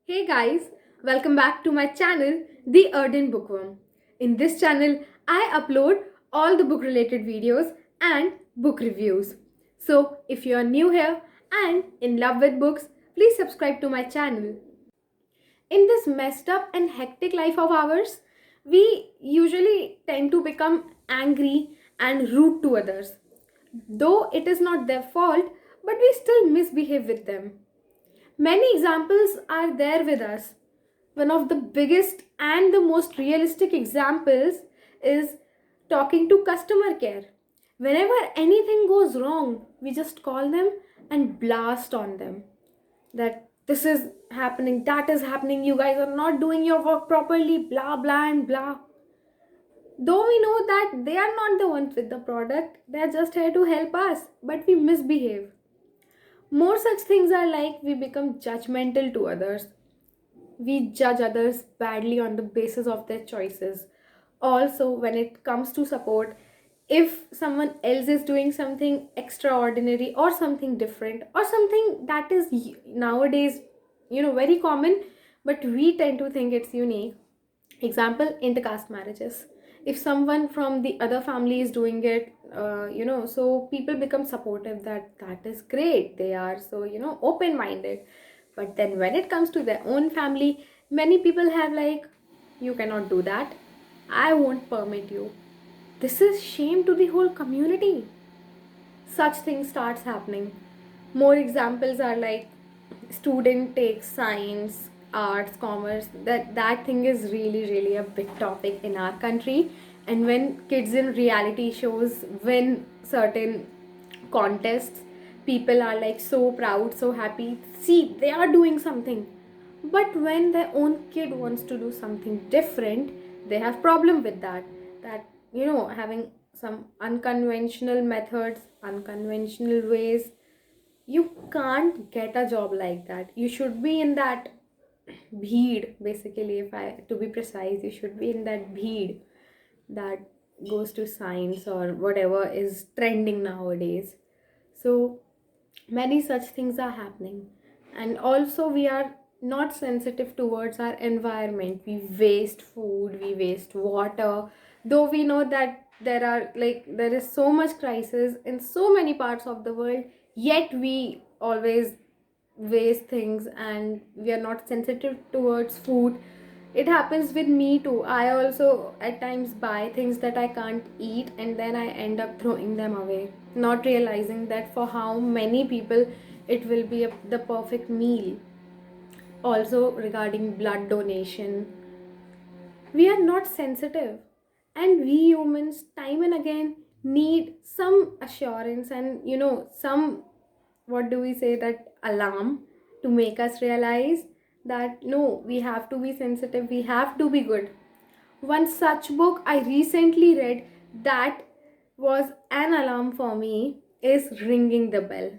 Hey guys, welcome back to my channel, The Ardent Bookworm. In this channel, I upload all the book related videos and book reviews. So, if you are new here and in love with books, please subscribe to my channel. In this messed up and hectic life of ours, we usually tend to become angry and rude to others. Though it is not their fault, but we still misbehave with them. Many examples are there with us. One of the biggest and the most realistic examples is talking to customer care. Whenever anything goes wrong, we just call them and blast on them that this is happening, that is happening, you guys are not doing your work properly, blah blah and blah. Though we know that they are not the ones with the product, they are just here to help us, but we misbehave. More such things are like we become judgmental to others. We judge others badly on the basis of their choices. Also, when it comes to support, if someone else is doing something extraordinary or something different or something that is nowadays, very common, but we tend to think it's unique. Example, intercaste marriages. If someone from the other family is doing it, so people become supportive that that is great. They are so, open minded. But then when it comes to their own family, many people have like, you cannot do that. I won't permit you. This is shame to the whole community. Such things starts happening. More examples are like student takes science, arts, commerce. That thing is really a big topic in our country. And when kids in reality shows win certain contests, people are like so proud, so happy. See, they are doing something. But when their own kid wants to do something different, they have problem with that. That having some unconventional methods, unconventional ways, you can't get a job like that. You should be in that bheed, basically, if I to be precise, you should be in that bheed that goes to science or whatever is trending nowadays. So many such things are happening. And also we are not sensitive towards our environment. We waste food, we waste water, though we know that there is so much crisis in so many parts of the world, yet we always waste things and we are not sensitive towards food. It happens with me too. I also at times buy things that I can't eat and then I end up throwing them away, not realizing that for how many people it will be the perfect meal. Also, regarding blood donation, we are not sensitive, and we humans time and again need some assurance and some, what do we say, that alarm to make us realize that no, we have to be sensitive, we have to be good. One such book I recently read that was an alarm for me is Ringing the Bell.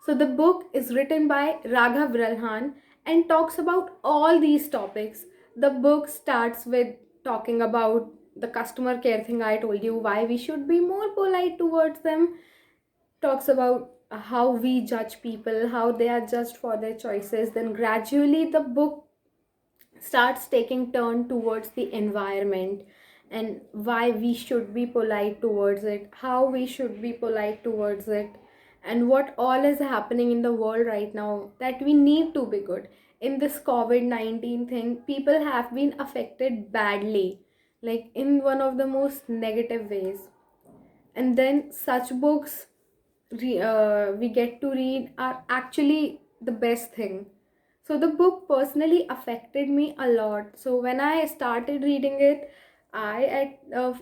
So the book is written by Raghav and talks about all these topics. The book starts with talking about the customer care thing I told you, why we should be more polite towards them. Talks about how we judge people, how they are judged for their choices. Then gradually the book starts taking turn towards the environment and why we should be polite towards it, how we should be polite towards it, and what all is happening in the world right now that we need to be good. In this COVID-19 thing, people have been affected badly, like in one of the most negative ways. And then such books we get to read are actually the best thing. So the book personally affected me a lot. So when I started reading it, I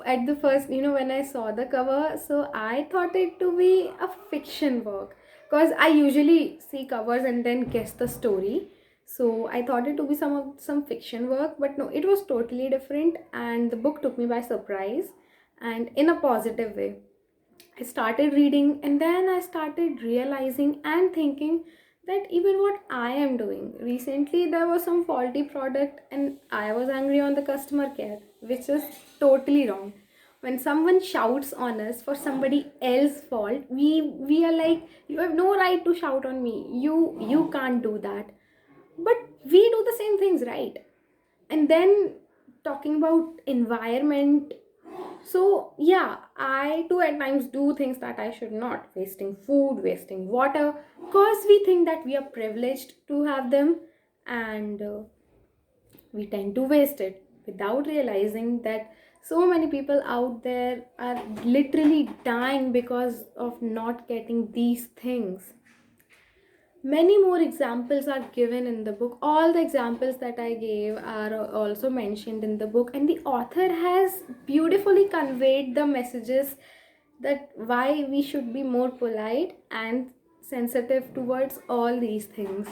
at the first, when I saw the cover, so I thought it to be a fiction work because I usually see covers and then guess the story. So I thought it to be some fiction work, but no, it was totally different, and the book took me by surprise and in a positive way. I started reading and then I started realizing and thinking that even what I am doing. Recently, there was some faulty product and I was angry on the customer care, which is totally wrong. When someone shouts on us for somebody else's fault, we are like, you have no right to shout on me. You can't do that. But we do things right. And then talking about environment, so yeah, I too at times do things that I should not, wasting food, wasting water, because we think that we are privileged to have them, and we tend to waste it without realizing that so many people out there are literally dying because of not getting these things. Many more examples are given in the book. All the examples that I gave are also mentioned in the book, and the author has beautifully conveyed the messages that why we should be more polite and sensitive towards all these things.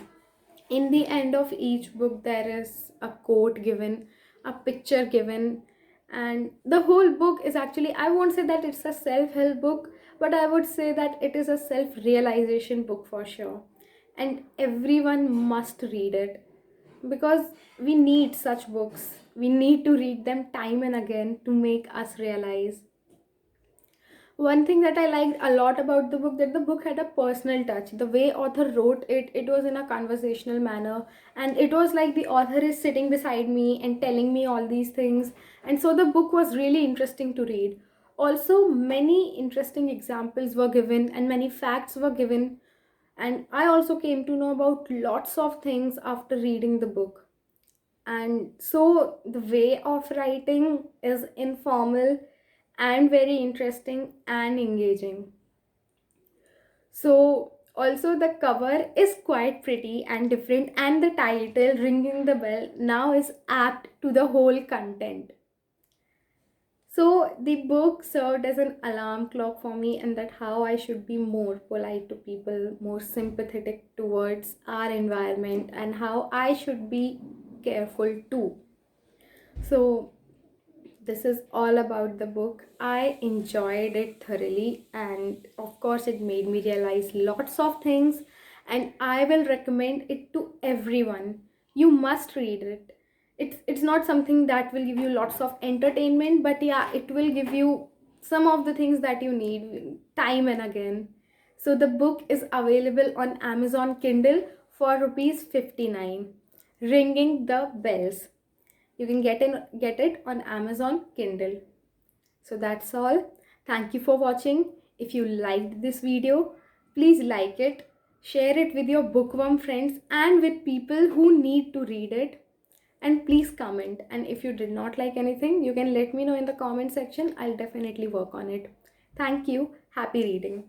In the end of each book, there is a quote given, a picture given, and the whole book is actually, I won't say that it's a self-help book, but I would say that it is a self-realization book for sure. And everyone must read it, because we need such books. We need to read them time and again to make us realize. One thing that I liked a lot about the book, that the book had a personal touch. The way author wrote it, it was in a conversational manner, and it was like the author is sitting beside me and telling me all these things. And so the book was really interesting to read. Also, many interesting examples were given and many facts were given, and I also came to know about lots of things after reading the book. And so the way of writing is informal and very interesting and engaging. So also the cover is quite pretty and different, and the title Ringing the Bell now is apt to the whole content. So the book served as an alarm clock for me, and that how I should be more polite to people, more sympathetic towards our environment, and how I should be careful too. So this is all about the book. I enjoyed it thoroughly, and of course it made me realize lots of things, and I will recommend it to everyone. You must read it. It's not something that will give you lots of entertainment, but yeah, it will give you some of the things that you need time and again. So the book is available on Amazon Kindle for rupees 59. Ringing the Bells. You can get it on Amazon Kindle. So that's all. Thank you for watching. If you liked this video, please like it, share it with your bookworm friends and with people who need to read it, and please comment. And if you did not like anything, you can let me know in the comment section. I'll definitely work on it. Thank you. Happy reading.